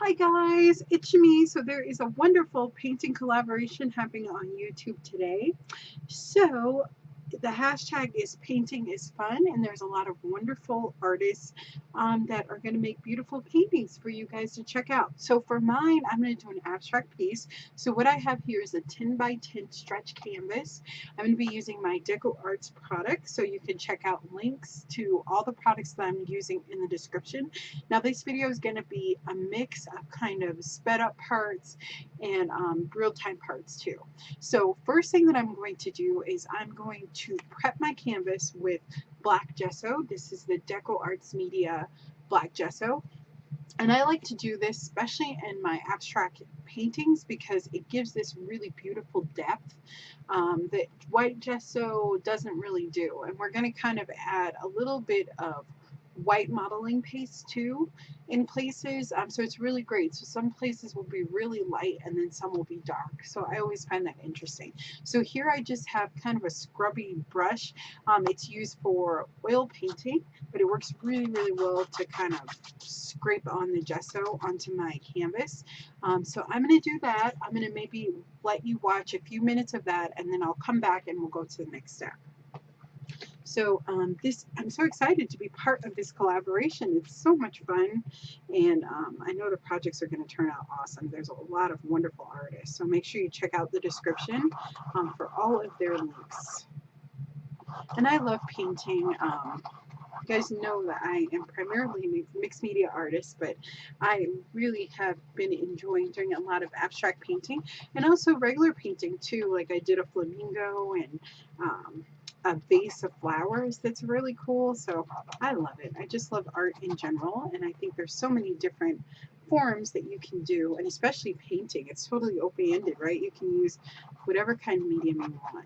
Hi guys, it's me. So there is a wonderful painting collaboration happening on YouTube today. So the hashtag is painting is fun, and there's a lot of wonderful artists that are going to make beautiful paintings for you guys to check out. So for mine, I'm going to do an abstract piece. So what I have here is a 10 by 10 stretch canvas. I'm going to be using my Deco Arts product, so you can check out links to all the products that I'm using in the description. Now this video is going to be a mix of kind of sped up parts and real-time parts too. So first thing that I'm going to do is I'm going to prep my canvas with black gesso. This is the Deco Arts Media black gesso. And I like to do this especially in my abstract paintings because it gives this really beautiful depth that white gesso doesn't really do. And we're going to kind of add a little bit of white modeling paste too in places, so it's really great. So some places will be really light and then some will be dark, so I always find that interesting. So here I just have kind of a scrubby brush. It's used for oil painting, but it works really well to kind of scrape on the gesso onto my canvas. So I'm going to do that. I'm going to maybe let you watch a few minutes of that, and then I'll come back and we'll go to the next step. So I'm so excited to be part of this collaboration. It's so much fun, and I know the projects are going to turn out awesome. There's a lot of wonderful artists, so make sure you check out the description for all of their links. And I love painting. You guys know that I am primarily a mixed media artist, but I really have been enjoying doing a lot of abstract painting and also regular painting too. Like I did a flamingo and a vase of flowers that's really cool. So I love it. I just love art in general, and I think there's so many different forms that you can do, and especially painting. It's totally open-ended, right? You can use whatever kind of medium you want.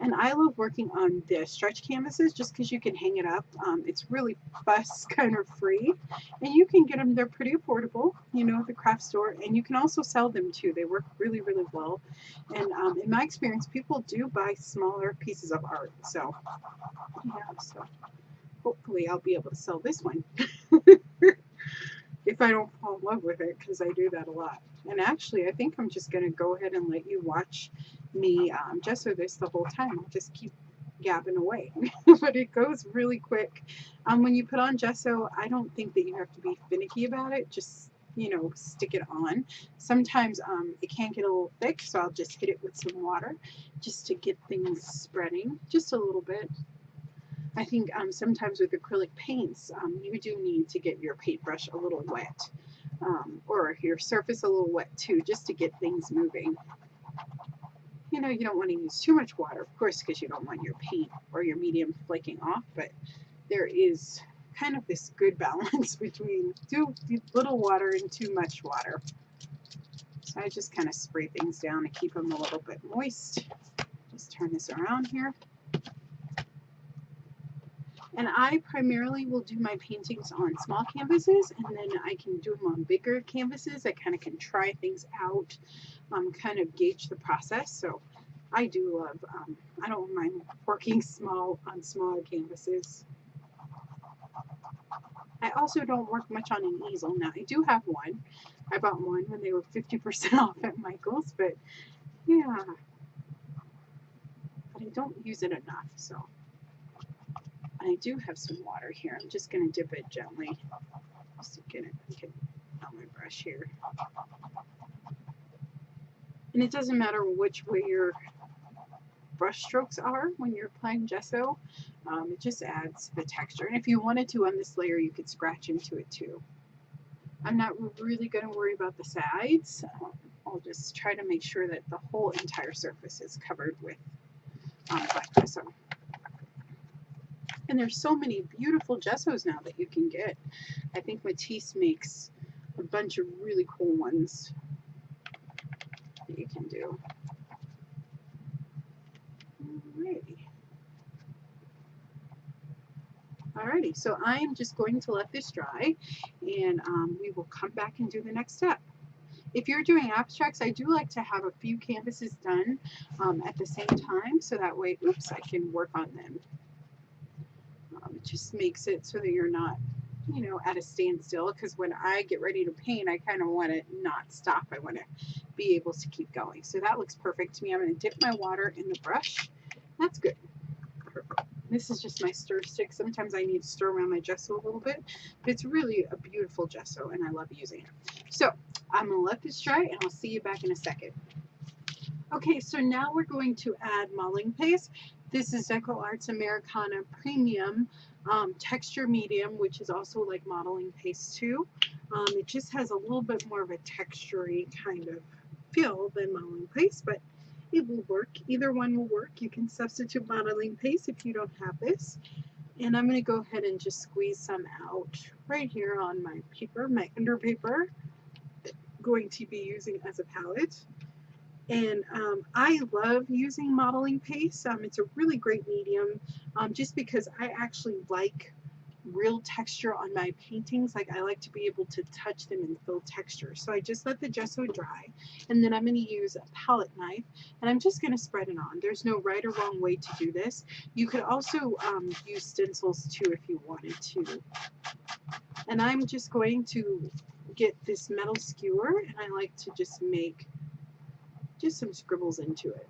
And I love working on the stretch canvases just because you can hang it up. It's really fuss kind of free, and you can get them. They're pretty affordable, you know, at the craft store, and you can also sell them too. They work really well. And in my experience, people do buy smaller pieces of art. So yeah, so hopefully I'll be able to sell this one if I don't fall in love with it, because I do that a lot. And actually, I think I'm just going to go ahead and let you watch me gesso this the whole time. I'll just keep gabbing away. But it goes really quick. When you put on gesso, I don't think that you have to be finicky about it. Just, you know, stick it on. Sometimes it can get a little thick, so I'll just hit it with some water just to get things spreading just a little bit. I think sometimes with acrylic paints, you do need to get your paintbrush a little wet, or your surface a little wet too, just to get things moving. You know, you don't want to use too much water, of course, because you don't want your paint or your medium flaking off, but there is kind of this good balance between too little water and too much water. So I just kind of spray things down to keep them a little bit moist. Just turn this around here. And I primarily will do my paintings on small canvases, and then I can do them on bigger canvases. I kind of can try things out, kind of gauge the process. So I do love, I don't mind working on smaller canvases. I also don't work much on an easel. Now I do have one. I bought one when they were 50% off at Michael's, but yeah, but I don't use it enough, so. I do have some water here. I'm just going to dip it gently just to get it on my brush here. And it doesn't matter which way your brush strokes are when you're applying gesso. It just adds the texture. And if you wanted to on this layer, you could scratch into it too. I'm not really going to worry about the sides. I'll just try to make sure that the whole entire surface is covered with black gesso. And there's so many beautiful gessos now that you can get. I think Matisse makes a bunch of really cool ones that you can do. Alrighty, so I'm just going to let this dry, and we will come back and do the next step. If you're doing abstracts, I do like to have a few canvases done at the same time, so that way, oops, I can work on them. It just makes it so that you're not you know, at a standstill, because when I get ready to paint, I kind of want to not stop. I want to be able to keep going. So that looks perfect to me. I'm going to dip my water in the brush. That's good. Perfect. This is just my stir stick. Sometimes I need to stir around my gesso a little bit, but it's really a beautiful gesso and I love using it. So I'm going to let this dry and I'll see you back in a second. Okay, so now we're going to add modeling paste. This is Deco Arts Americana Premium Texture Medium, which is also like modeling paste too. It just has a little bit more of a textury kind of feel than modeling paste, but it will work. Either one will work. You can substitute modeling paste if you don't have this. And I'm going to go ahead and just squeeze some out right here on my paper, my under paper. Going to be using as a palette. And I love using modeling paste. It's a really great medium just because I actually like real texture on my paintings. Like I like to be able to touch them and feel texture. So I just let the gesso dry and then I'm going to use a palette knife and I'm just going to spread it on. There's no right or wrong way to do this. You could also use stencils too if you wanted to. And I'm just going to get this metal skewer and I like to just make just some scribbles into it.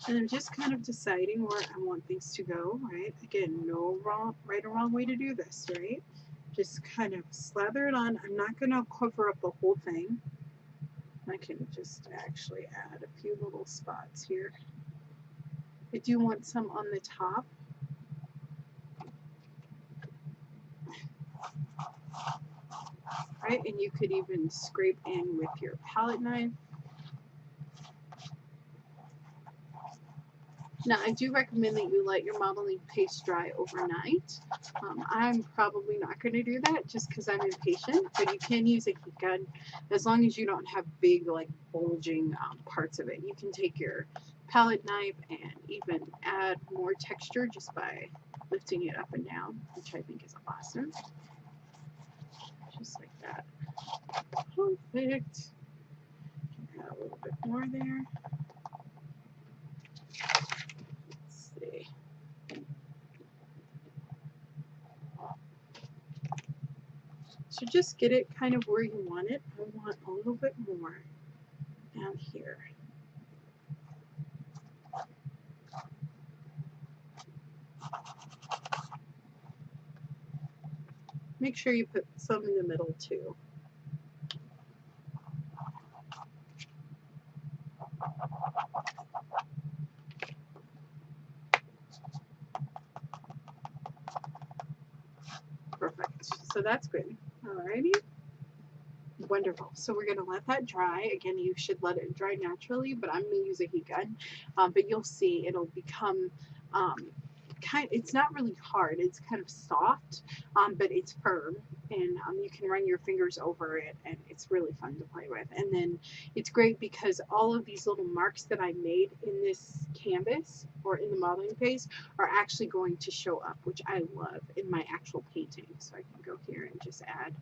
And I'm just kind of deciding where I want things to go, right? Again, no right or wrong way to do this, right? Just kind of slather it on. I'm not going to cover up the whole thing. I can just actually add a few little spots here. I do want some on the top. Right, and you could even scrape in with your palette knife. Now, I do recommend that you let your modeling paste dry overnight. I'm probably not going to do that just because I'm impatient, but you can use a heat gun as long as you don't have big, like, bulging parts of it. You can take your palette knife and even add more texture just by lifting it up and down, which I think is awesome. Just like that. Perfect. Add a little bit more there. Let's see. So just get it kind of where you want it. I want a little bit more down here. Make sure you put some in the middle too. Perfect. So that's good. Alrighty. Wonderful. So we're going to let that dry. Again, you should let it dry naturally, but I'm going to use a heat gun. But you'll see it'll become it's not really hard. It's kind of soft, but it's firm, and you can run your fingers over it, and it's really fun to play with. And then it's great because all of these little marks that I made in this canvas or in the modeling paste are actually going to show up, which I love in my actual painting. So I can go here and just add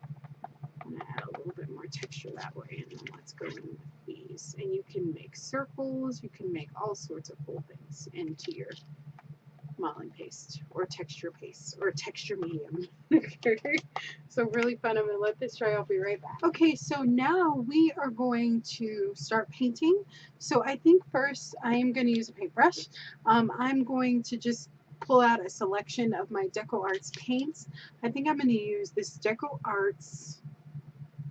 a little bit more texture that way, and then let's go in with these. And you can make circles, you can make all sorts of cool things into your modeling paste or texture medium. Okay, so really fun. I'm going to let this dry. I'll be right back. Okay, so now we are going to start painting. So I think first I am going to use a paintbrush. I'm going to just pull out a selection of my Deco Arts paints. I think I'm going to use this Deco Arts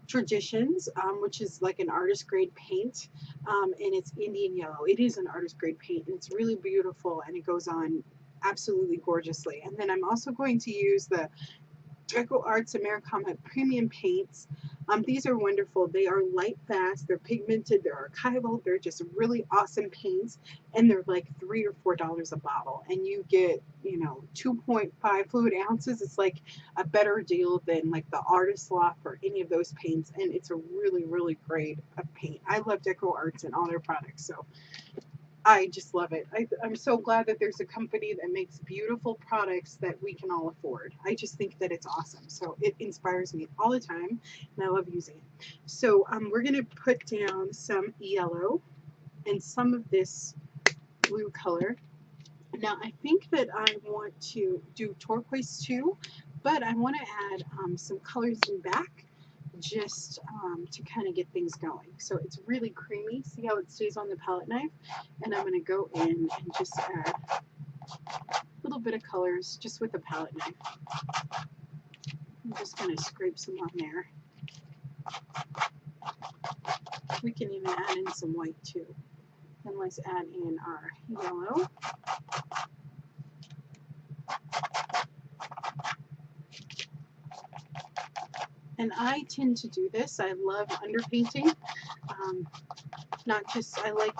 Traditions, which is like an artist grade paint, and it's Indian yellow. It is an artist grade paint, and it's really beautiful, and it goes on absolutely gorgeously. And then I'm also going to use the Deco Arts Americana Premium paints. These are wonderful. They are light fast, they're pigmented, they're archival, they're just really awesome paints, and they're like $3 or $4 a bottle, and you get, you know, 2.5 fluid ounces. It's like a better deal than like the Artist Loft or any of those paints, and it's a really, really great paint. I love Deco Arts and all their products, so I just love it. I'm so glad that there's a company that makes beautiful products that we can all afford. I just think that it's awesome. So it inspires me all the time, and I love using it. So we're going to put down some yellow and some of this blue color. Now I think that I want to do turquoise too, but I want to add some colors in back just to kind of get things going. So it's really creamy. See how it stays on the palette knife? And I'm going to go in and just add a little bit of colors just with the palette knife. I'm just going to scrape some on there. We can even add in some white too. Then let's add in our yellow. And I tend to do this. I love underpainting. Not just, I like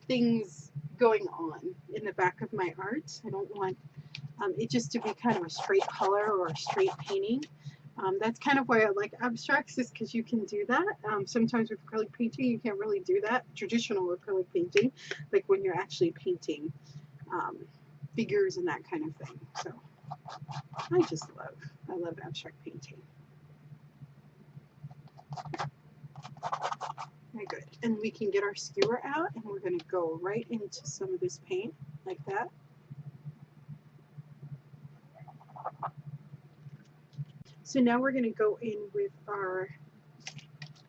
things going on in the back of my art. I don't want it just to be kind of a straight color or a straight painting. That's kind of why I like abstracts, is because you can do that. Sometimes with acrylic painting, you can't really do that. Traditional acrylic painting, like when you're actually painting figures and that kind of thing. So I love abstract painting. Very good. And we can get our skewer out, and we're going to go right into some of this paint like that. So now we're going to go in with our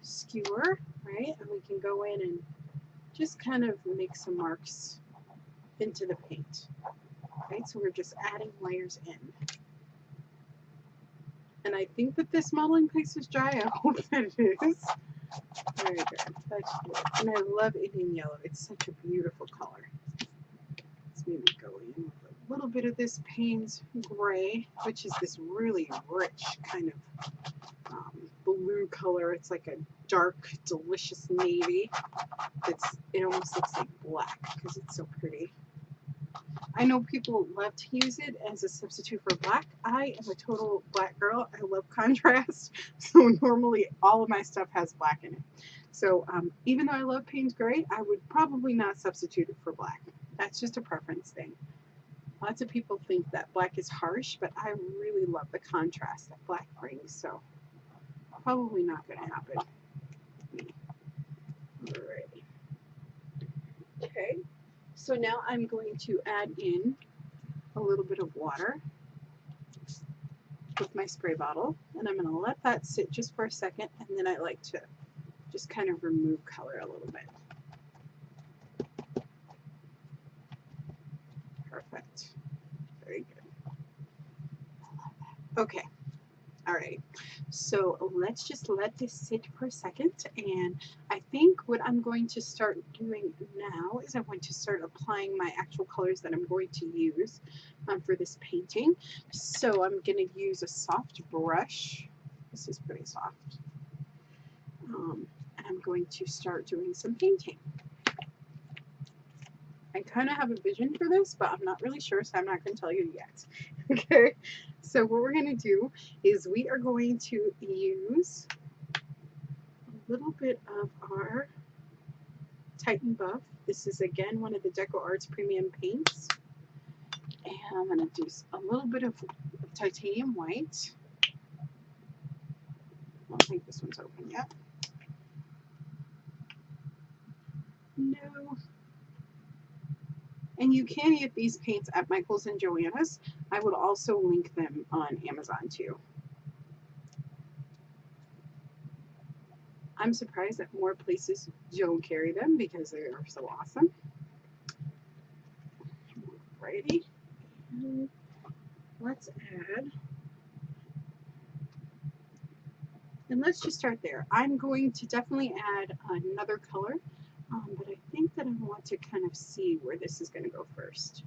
skewer, right? And we can go in and just kind of make some marks into the paint. Right? So we're just adding layers in. And I think that this modeling paste is dry. I hope it is. Very good. That's good. And I love Indian yellow. It's such a beautiful color. Let's maybe go in with a little bit of this Payne's gray, which is this really rich kind of blue color. It's like a dark, delicious navy. It almost looks like black because it's so pretty. I know people love to use it as a substitute for black. I am a total black girl. I love contrast. So normally all of my stuff has black in it. So even though I love Payne's gray, I would probably not substitute it for black. That's just a preference thing. Lots of people think that black is harsh, but I really love the contrast that black brings. So probably not going to happen. Alrighty. Okay. So now I'm going to add in a little bit of water with my spray bottle, and I'm going to let that sit just for a second, and then I like to just kind of remove color a little bit. Perfect. Very good. Okay. All right. So let's just let this sit for a second, and I think what I'm going to start doing now is I'm going to start applying my actual colors that I'm going to use for this painting. So I'm going to use a soft brush. This is pretty soft. And I'm going to start doing some painting. I kind of have a vision for this, but I'm not really sure, so I'm not going to tell you yet. Okay, so what we're going to do is we are going to use a little bit of our Titan Buff. This is again one of the Deco Arts premium paints. And I'm going to do a little bit of titanium white. I don't think this one's open yet. No. And you can get these paints at Michael's and Joanna's. I would also link them on Amazon too. I'm surprised that more places don't carry them because they are so awesome. Alrighty. And let's add. And let's just start there. I'm going to definitely add another color. But I think that I want to kind of see where this is going to go first.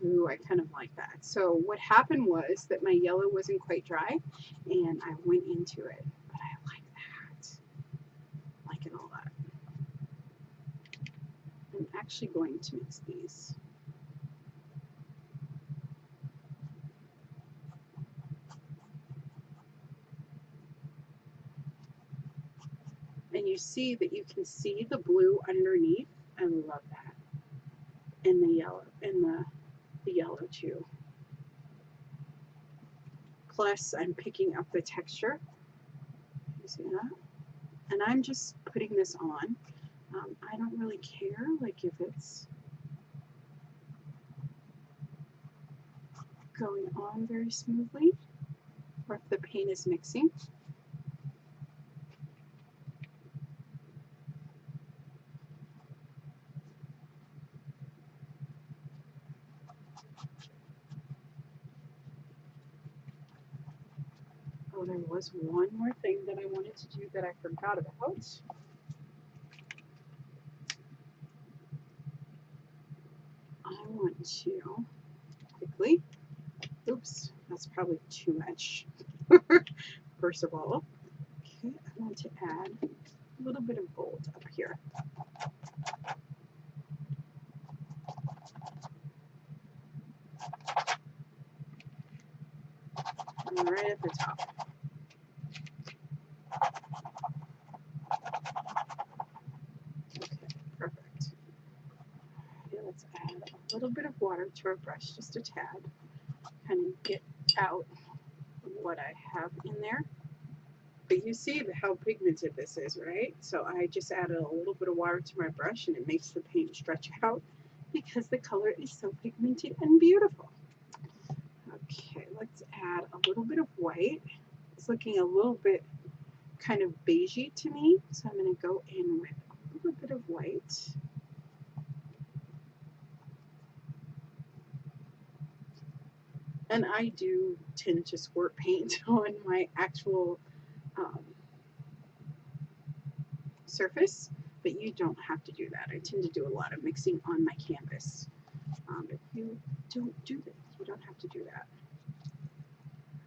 Ooh, I kind of like that. So what happened was that my yellow wasn't quite dry, and I went into it. But I like that. I like it a lot. I'm actually going to mix these. And you see that you can see the blue underneath. I love that. and the yellow and the yellow too. Plus I'm picking up the texture. You see that? And I'm just putting this on. I don't really care like if it's going on very smoothly or if the paint is mixing. Oh, there was one more thing that I wanted to do that I forgot about. I want to quickly, oops, that's probably too much. First of all, okay, I want to add a little bit of gold up here. And right at the top. Okay, perfect. Okay, let's add a little bit of water to our brush, just a tad. Kind of get out what I have in there. But you see how pigmented this is, right? So I just added a little bit of water to my brush and it makes the paint stretch out because the color is so pigmented and beautiful. Okay, let's add a little bit of white. It's looking a little bit kind of beigey to me, so I'm going to go in with a little bit of white. And I do tend to squirt paint on my actual surface, but you don't have to do that. I tend to do a lot of mixing on my canvas. If you don't do that, you don't have to do that.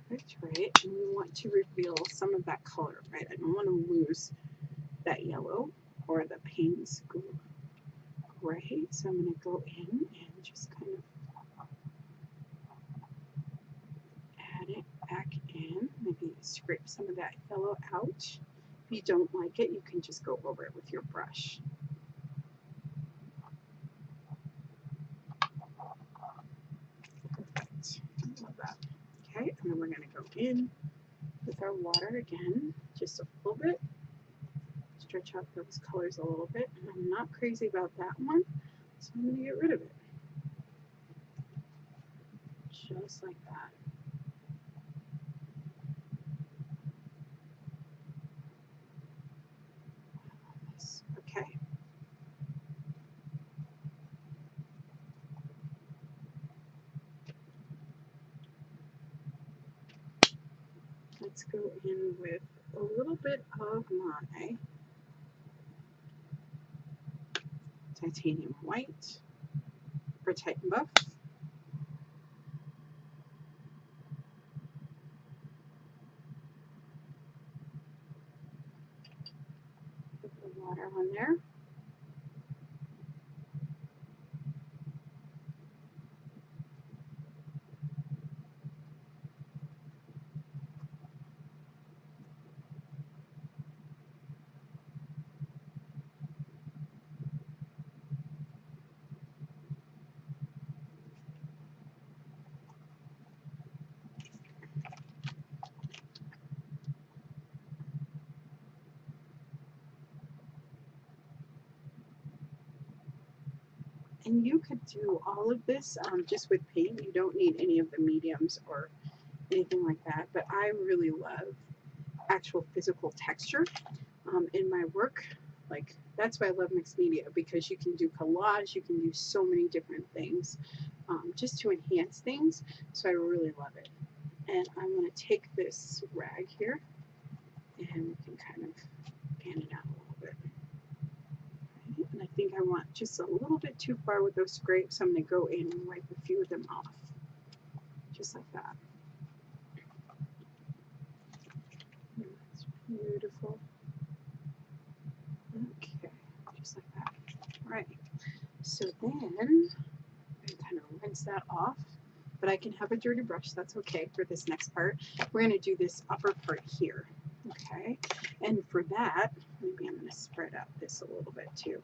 That's right. And we want to reveal some of that color, right? I don't want to lose that yellow or the paint's gray. So I'm going to go in and just kind of add it back in. Maybe scrape some of that yellow out. If you don't like it, you can just go over it with your brush. Perfect. I love that. Okay, and then we're going to go in with our water again, just a little bit. Stretch out those colors a little bit. And I'm not crazy about that one, so I'm going to get rid of it. Just like that. Okay. Let's go in with a little bit of my titanium white for Titan Buff. Put the water on there. And you could do all of this just with paint. You don't need any of the mediums or anything like that. But I really love actual physical texture in my work. Like, that's why I love mixed media, because you can do collage, you can do so many different things just to enhance things. So I really love it. And I'm going to take this rag here and we can kind of pan it out a little bit. And I think I want just a little bit too far with those scrapes, so I'm going to go in and wipe a few of them off. Just like that. That's beautiful. Okay, just like that. All right. So then I kind of rinse that off, but I can have a dirty brush. That's okay for this next part. We're going to do this upper part here. Okay, and for that, maybe I'm going to spread out this a little bit too.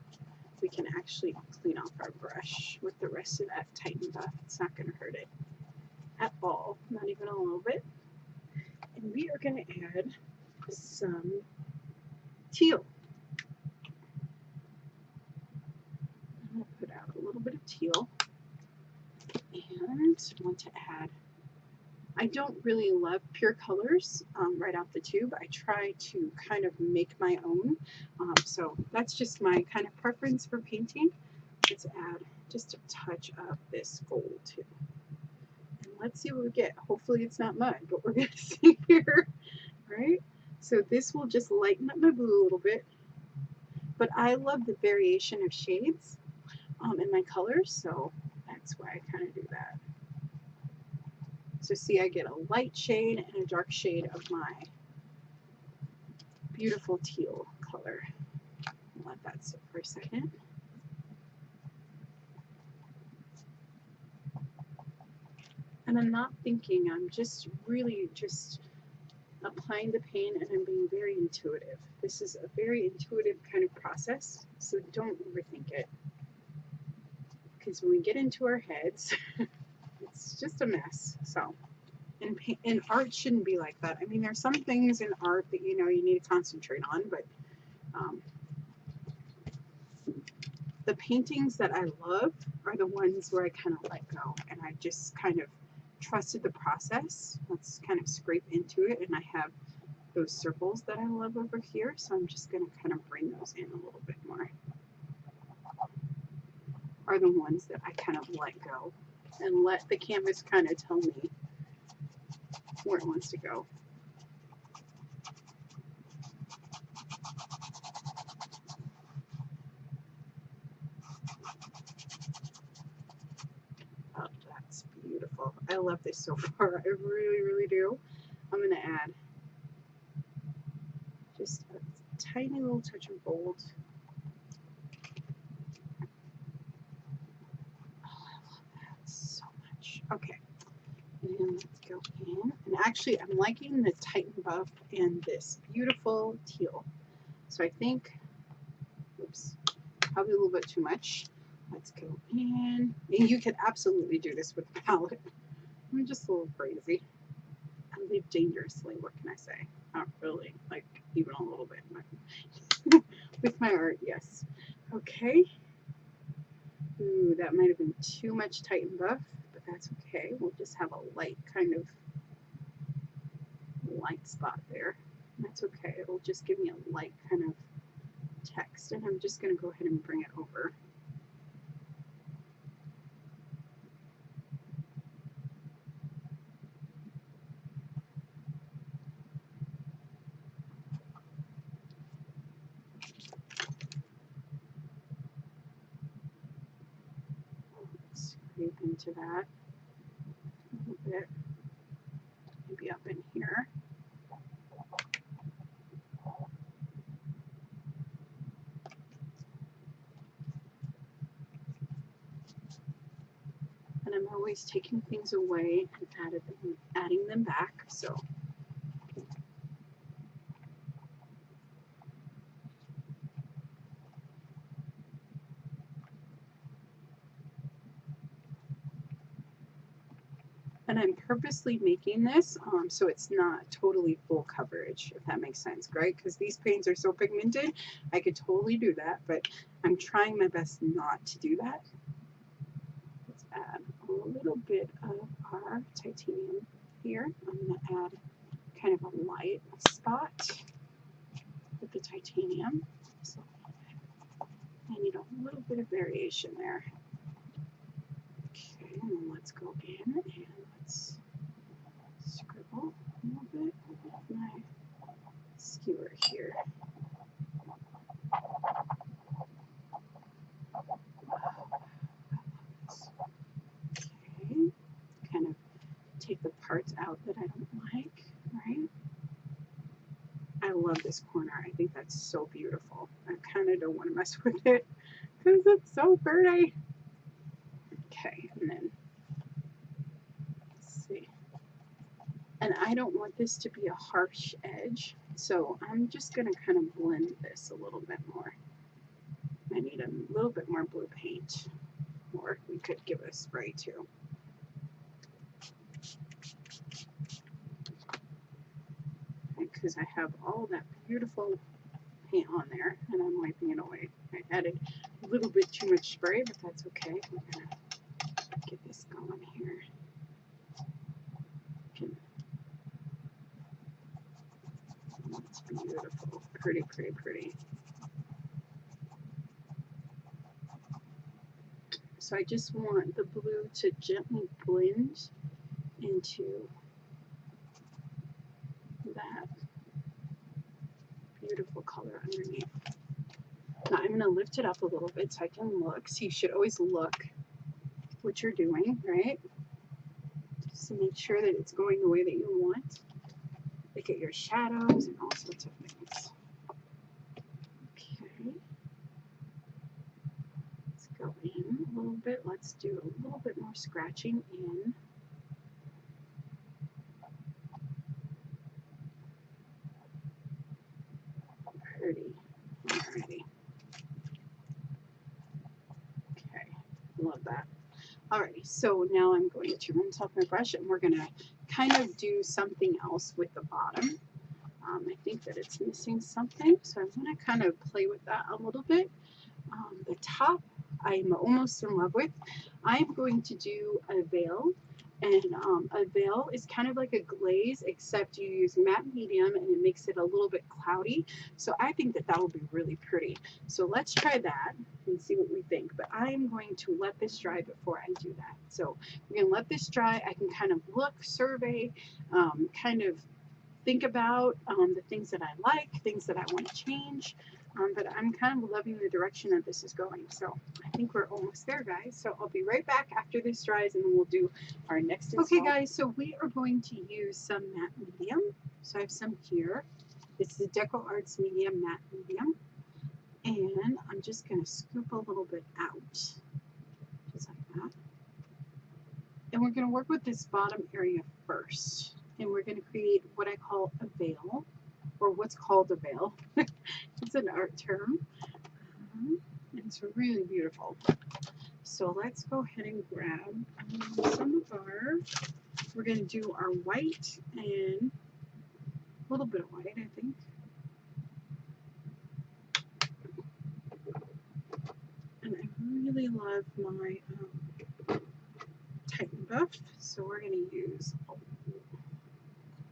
we can actually clean off our brush with the rest of that Titan Buff. It's not going to hurt it at all, not even a little bit. And we are going to add some teal. I'm going to put out a little bit of teal, and I want to add, I don't really love pure colors right off the tube. I try to kind of make my own. So that's just my kind of preference for painting. Let's add just a touch of this gold too. And let's see what we get. Hopefully it's not mud, but we're going to see here, right? So this will just lighten up my blue a little bit. But I love the variation of shades in my colors, so that's why I kind of do that. So see, I get a light shade and a dark shade of my beautiful teal color. Let that sit for a second. And I'm not thinking, I'm just really just applying the paint, and I'm being very intuitive. This is a very intuitive kind of process, so don't overthink it. Because when we get into our heads, it's just a mess. So, and art shouldn't be like that. I mean, there's some things in art that you need to concentrate on, but the paintings that I love are the ones where I kind of let go, and I just kind of trusted the process. Let's kind of scrape into it, and I have those circles that I love over here, so I'm just going to kind of bring those in a little bit more. Are the ones that I kind of let go and let the canvas kind of tell me where it wants to go. Oh, that's beautiful. I love this so far. I really, really do. I'm going to add just a tiny little touch of gold. Oh, I love that so much. Okay. And let's go in. And actually, I'm liking the Titan Buff and this beautiful teal. So I think, oops, probably a little bit too much. Let's go in. And you could absolutely do this with the palette. I'm just a little crazy. I live dangerously, what can I say? Not really, like even a little bit. But with my art, yes. Okay. Ooh, that might have been too much Titan Buff, but that's okay. We'll just have a light kind of light spot there. That's okay. It'll just give me a light kind of text, and I'm just going to go ahead and bring it over. Scrape into that a little bit, maybe up in here. And I'm always taking things away and adding them back. So and I'm purposely making this so it's not totally full coverage, if that makes sense, right? Because these paints are so pigmented, I could totally do that, but I'm trying my best not to do that. Let's add a little bit of our titanium here. I'm going to add kind of a light spot with the titanium. So I need a little bit of variation there. Okay, and then let's go in and let's scribble a little bit with my skewer here. Okay, kind of take the parts out that I don't like, right? I love this corner. I think that's so beautiful. I kind of don't want to mess with it because it's so pretty. Okay, and then let's see. And I don't want this to be a harsh edge, so I'm just going to kind of blend this a little bit more. I need a little bit more blue paint, or we could give it a spray too. Because I have all that beautiful paint on there and I'm wiping it away. I added a little bit too much spray, but that's okay. We're gonna get this going here. It's beautiful, pretty, pretty, pretty. So I just want the blue to gently blend into that beautiful color underneath. Now I'm going to lift it up a little bit so I can look. So you should always look what you're doing, right? Just to make sure that it's going the way that you want. Look at your shadows and all sorts of things. Okay. Let's go in a little bit. Let's do a little bit more scratching in. Pretty. Alrighty. Okay. Love that. Alrighty, so now I'm going to rinse off my brush and we're going to kind of do something else with the bottom. I think that it's missing something, so I'm going to kind of play with that a little bit. The top, I'm almost in love with. I'm going to do a veil, and a veil is kind of like a glaze, except you use matte medium and it makes it a little bit cloudy. So I think that that will be really pretty. So let's try that and see what we think. But I am going to let this dry before I do that. So we're going to let this dry. I can kind of look, survey, kind of think about the things that I like, things that I want to change. But I'm kind of loving the direction that this is going. So I think we're almost there, guys. So I'll be right back after this dries and then we'll do our next install. Okay, guys, so we are going to use some matte medium. So I have some here. It's the Deco Arts Medium Matte Medium. And I'm just going to scoop a little bit out, just like that. And we're going to work with this bottom area first. And we're going to create what I call a veil, or what's called a veil. It's an art term. And it's really beautiful. So let's go ahead and grab some of our, we're going to do our white and a little bit of white, I think. And I really love my Titan Buff, so we're going to use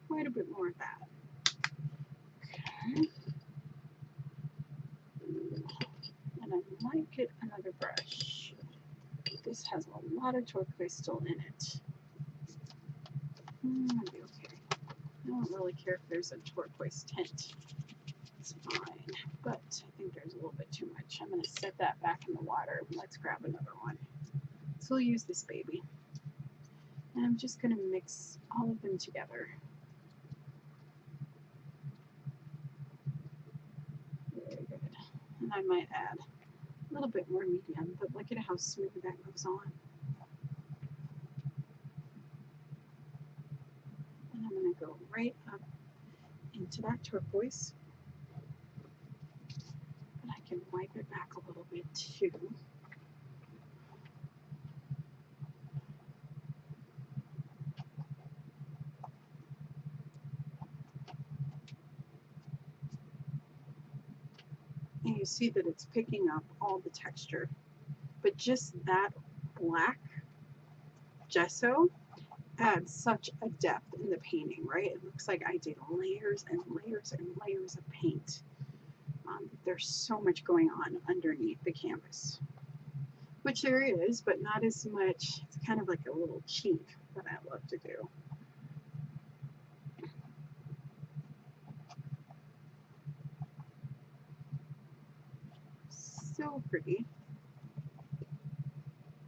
quite a bit more of that. Okay. And I might get another brush. This has a lot of turquoise still in it. I'll be okay. I don't really care if there's a turquoise tint. It's fine, but I think there's a little bit too much. I'm going to set that back in the water. Let's grab another one. So we'll use this baby. And I'm just going to mix all of them together. Very good. And I might add a little bit more medium, but look at how smooth that goes on. And I'm going to go right up into that turquoise. But I can wipe it back a little bit too. And you see that it's picking up all the texture. But just that black gesso adds such a depth in the painting, right? It looks like I did layers and layers and layers of paint. There's so much going on underneath the canvas, which there is, but not as much. It's kind of like a little cheat that I love to do. So pretty.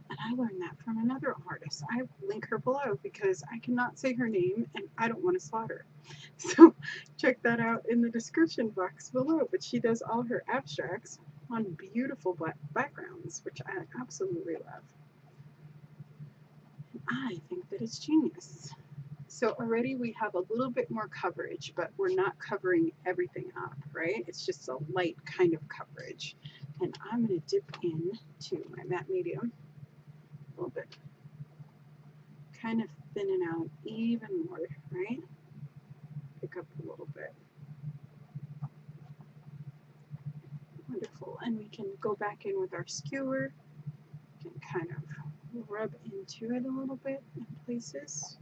And I learned that from another artist. I link her below because I cannot say her name and I don't want to slaughter. So check that out in the description box below. But she does all her abstracts on beautiful black backgrounds, which I absolutely love. And I think that it's genius. So already we have a little bit more coverage, but we're not covering everything up, right? It's just a light kind of coverage. And I'm going to dip into my matte medium a little bit, kind of thinning out even more, right? Pick up a little bit. Wonderful. And we can go back in with our skewer, we can kind of rub into it a little bit in places.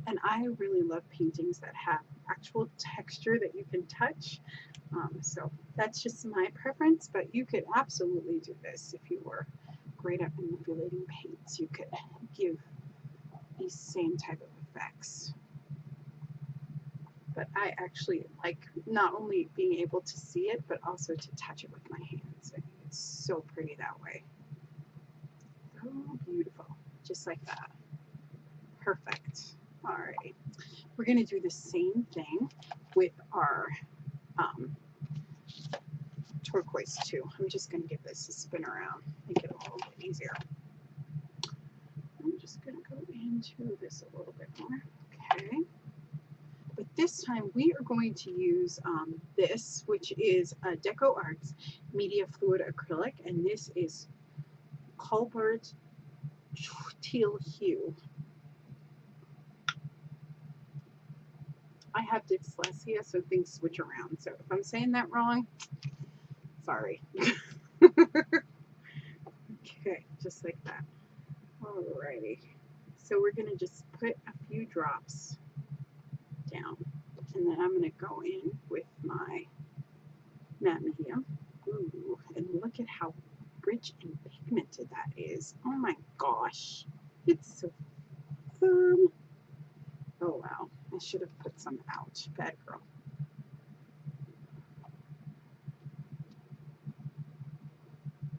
And I really love paintings that have actual texture that you can touch. So that's just my preference, but you could absolutely do this if you were great at manipulating paints. You could give these same type of effects. But I actually like not only being able to see it, but also to touch it with my hands. I think it's so pretty that way. So beautiful, just like that. Perfect. All right. We're going to do the same thing with our turquoise too. I'm just going to give this a spin around, make it a little bit easier. I'm just going to go into this a little bit more. Okay. But this time we are going to use this, which is a Deco Arts Media Fluid Acrylic, and this is Colbert Teal Hue. I have dyslexia, so things switch around. So if I'm saying that wrong, sorry. Okay, just like that. Alrighty. So we're going to just put a few drops down, and then I'm going to go in with my matte medium. Ooh, and look at how rich and pigmented that is. Oh my gosh, it's so fun. Oh wow, I should have put some out. Bad girl.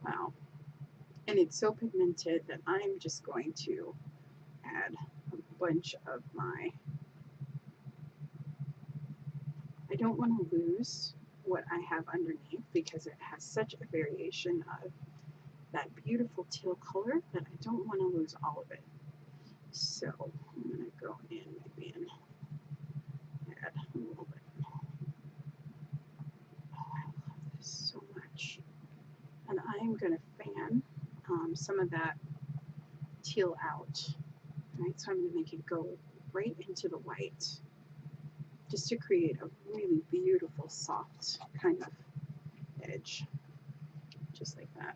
Wow. And it's so pigmented that I'm just going to add a bunch of my, I don't want to lose what I have underneath because it has such a variation of that beautiful teal color that I don't want to lose all of it. So I'm going to go in maybe and add a little bit. Oh, I love this so much. And I'm going to fan some of that teal out. Right, so I'm going to make it go right into the white, just to create a really beautiful, soft kind of edge, just like that.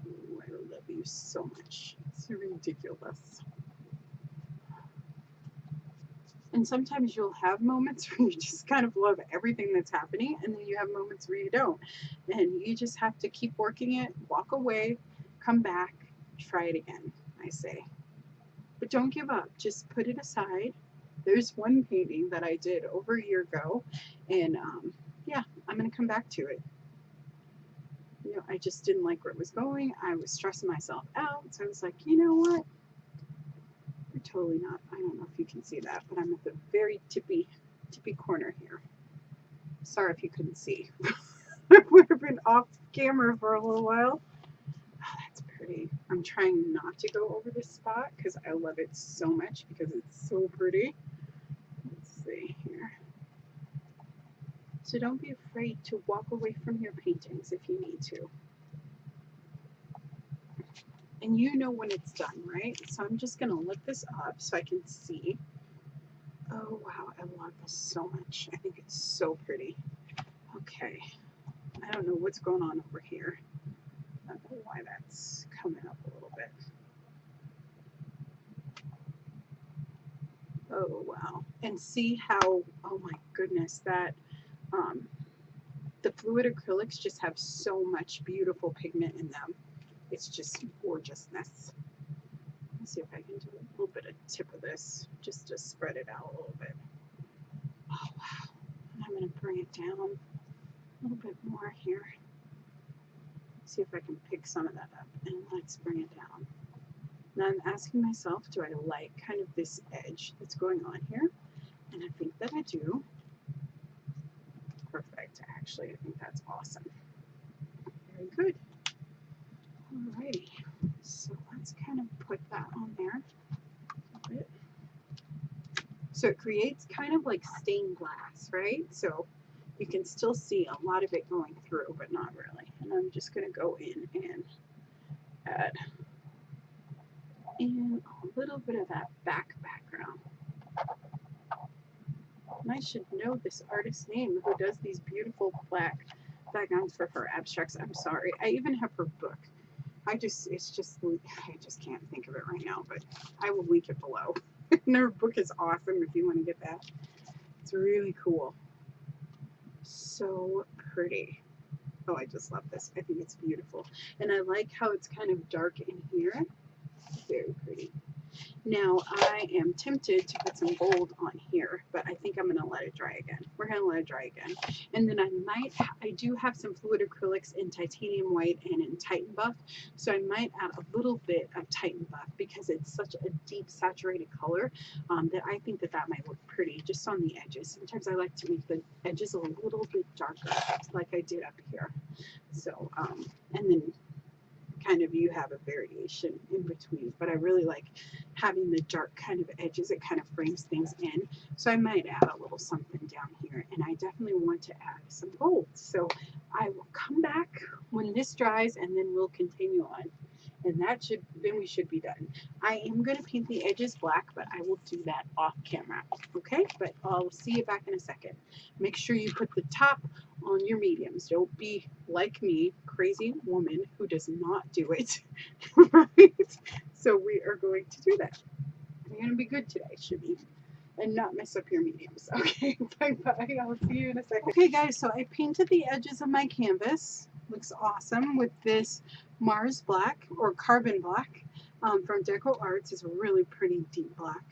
Ooh, I love you so much. It's ridiculous. And sometimes you'll have moments where you just kind of love everything that's happening, and then you have moments where you don't. And you just have to keep working it, walk away, come back, try it again, I say. But don't give up. Just put it aside. There's one painting that I did over a year ago, and yeah, I'm going to come back to it. You know, I just didn't like where it was going. I was stressing myself out, so I was like, you know what? You're totally not. I don't know if you can see that, but I'm at the very tippy corner here. Sorry if you couldn't see. I would have been off camera for a little while. Oh, that's pretty. I'm trying not to go over this spot because I love it so much because it's so pretty. Let's see here. So don't be afraid to walk away from your paintings if you need to. And you know when it's done, right? So I'm just going to lift this up so I can see. Oh, wow. I love this so much. I think it's so pretty. Okay. I don't know what's going on over here. I don't know why that's coming up a little bit. Oh, wow. And see how, oh my goodness, that the fluid acrylics just have so much beautiful pigment in them. It's just gorgeousness. Let's see if I can do a little bit of tip of this just to spread it out a little bit. Oh, wow. And I'm going to bring it down a little bit more here. See if I can pick some of that up, and let's bring it down. Now I'm asking myself, do I like kind of this edge that's going on here? And I think that I do. Perfect. Actually, I think that's awesome. good. Alrighty, so let's kind of put that on there a bit. So it creates kind of like stained glass, right? So you can still see a lot of it going through, but not really. And I'm just going to go in and add in a little bit of that background. And I should know this artist's name who does these beautiful black backgrounds for her abstracts. I'm sorry. I even have her book. I just can't think of it right now, but I will link it below. And her book is awesome if you want to get that. It's really cool. So pretty. Oh, I just love this. I think it's beautiful. And I like how it's kind of dark in here. Very pretty. Now, I am tempted to put some gold on here, but I think I'm going to let it dry again. We're going to let it dry again. And then I do have some fluid acrylics in titanium white and in Titan Buff, so I might add a little bit of Titan Buff because it's such a deep saturated color that I think that might look pretty just on the edges. Sometimes I like to make the edges a little bit darker, like I did up here. So, and then kind of you have a variation in between, but I really like having the dark kind of edges. It kind of frames things in, so I might add a little something down here, and I definitely want to add some gold. So I will come back when this dries, and then we'll continue on, and then we should be done. I am going to paint the edges black, but I will do that off camera, okay? But I'll see you back in a second. Make sure you put the top on your mediums. Don't be like me, crazy woman who does not do it, right? So we are going to do that. You're going to be good today, should be, and not mess up your mediums. Okay, bye-bye. I'll see you in a second. Okay, guys, so I painted the edges of my canvas. Looks awesome with this Mars Black or Carbon Black from Deco Arts. Is a really pretty deep black.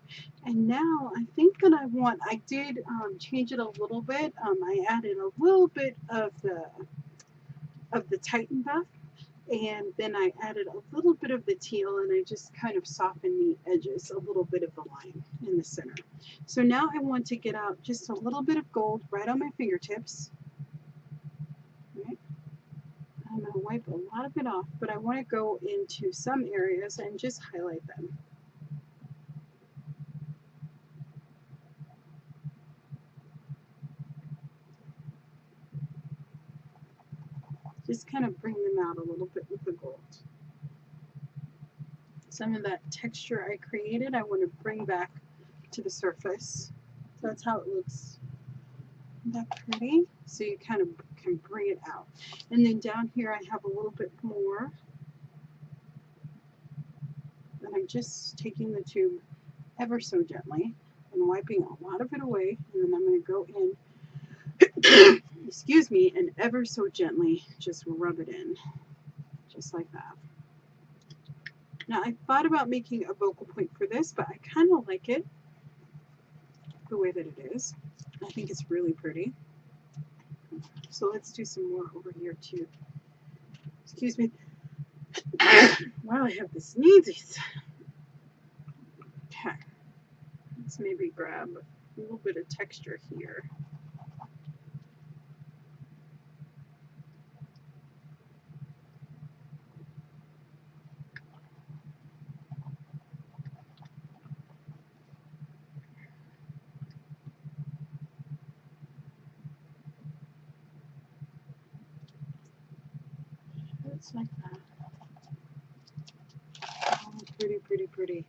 And now I think that I did change it a little bit. I added a little bit of the Titan Buff, and then I added a little bit of the teal, and I just kind of softened the edges, a little bit of the line in the center. So now I want to get out just a little bit of gold right on my fingertips. Right? I'm going to wipe a lot of it off, but I want to go into some areas and just highlight them. Just kind of bring them out a little bit with the gold. Some of that texture I created, I want to bring back to the surface. So that's how it looks. Isn't that pretty? So you kind of can bring it out. And then down here I have a little bit more. And I'm just taking the tube ever so gently and wiping a lot of it away. And then I'm going to go in, excuse me, and ever so gently just rub it in. Just like that. Now I thought about making a focal point for this, but I kind of like it the way that it is. I think it's really pretty. So let's do some more over here too. Excuse me. Wow, I have the sneezes. Okay. Let's maybe grab a little bit of texture here. Just like that. Oh, pretty, pretty, pretty.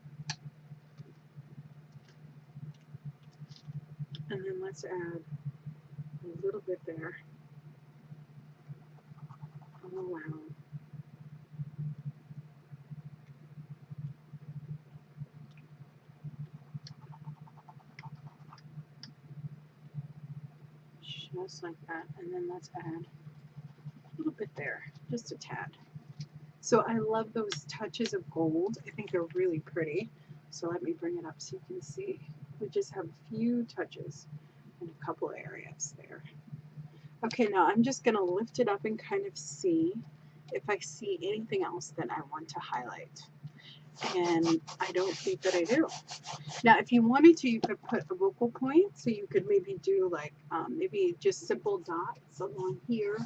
And then let's add a little bit there. Oh, wow. Just like that. And then let's add a little bit there, just a tad. So I love those touches of gold. I think they're really pretty. So let me bring it up so you can see. We just have a few touches in a couple of areas there. Okay, now I'm just going to lift it up and kind of see if I see anything else that I want to highlight. And I don't think that I do. Now, if you wanted to, you could put a focal point. So you could maybe do like maybe just simple dots along here,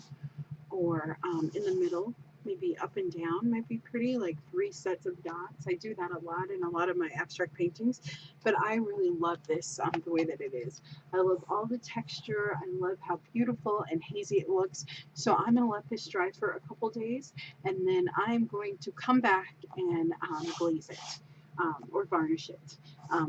or in the middle, maybe up and down might be pretty, like 3 sets of dots. I do that a lot in a lot of my abstract paintings, but I really love this the way that it is. I love all the texture. I love how beautiful and hazy it looks. So I'm going to let this dry for a couple days, and then I'm going to come back and glaze it. Or varnish it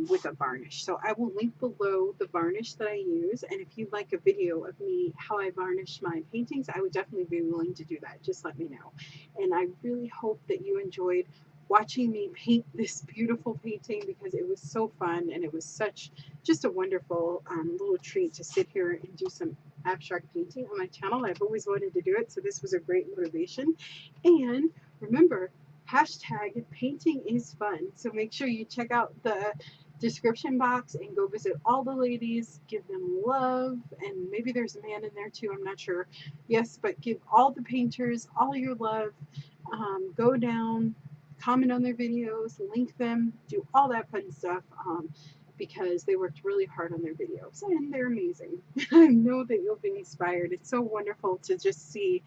with a varnish. So I will link below the varnish that I use, and if you'd like a video of me how I varnish my paintings, I would definitely be willing to do that. Just let me know. And I really hope that you enjoyed watching me paint this beautiful painting, because it was so fun and it was such just a wonderful little treat to sit here and do some abstract painting on my channel. I've always wanted to do it, so this was a great motivation. And remember, hashtag painting is fun. So make sure you check out the description box and go visit all the ladies, give them love, and maybe there's a man in there too, I'm not sure. Yes, but give all the painters all your love. Go down, comment on their videos, link them, do all that fun stuff, because they worked really hard on their videos and they're amazing. I know that you'll be inspired. It's so wonderful to just see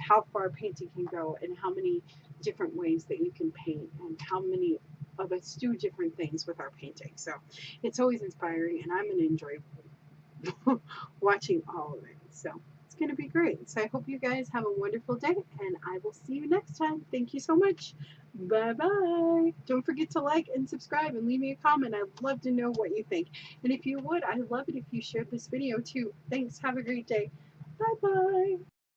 how far painting can go and how many different ways that you can paint and how many of us do different things with our painting. So it's always inspiring, and I'm going to enjoy watching all of it. So it's going to be great. So I hope you guys have a wonderful day, and I will see you next time. Thank you so much. Bye bye. Don't forget to like and subscribe and leave me a comment. I'd love to know what you think. And if you would, I'd love it if you shared this video too. Thanks. Have a great day. Bye bye.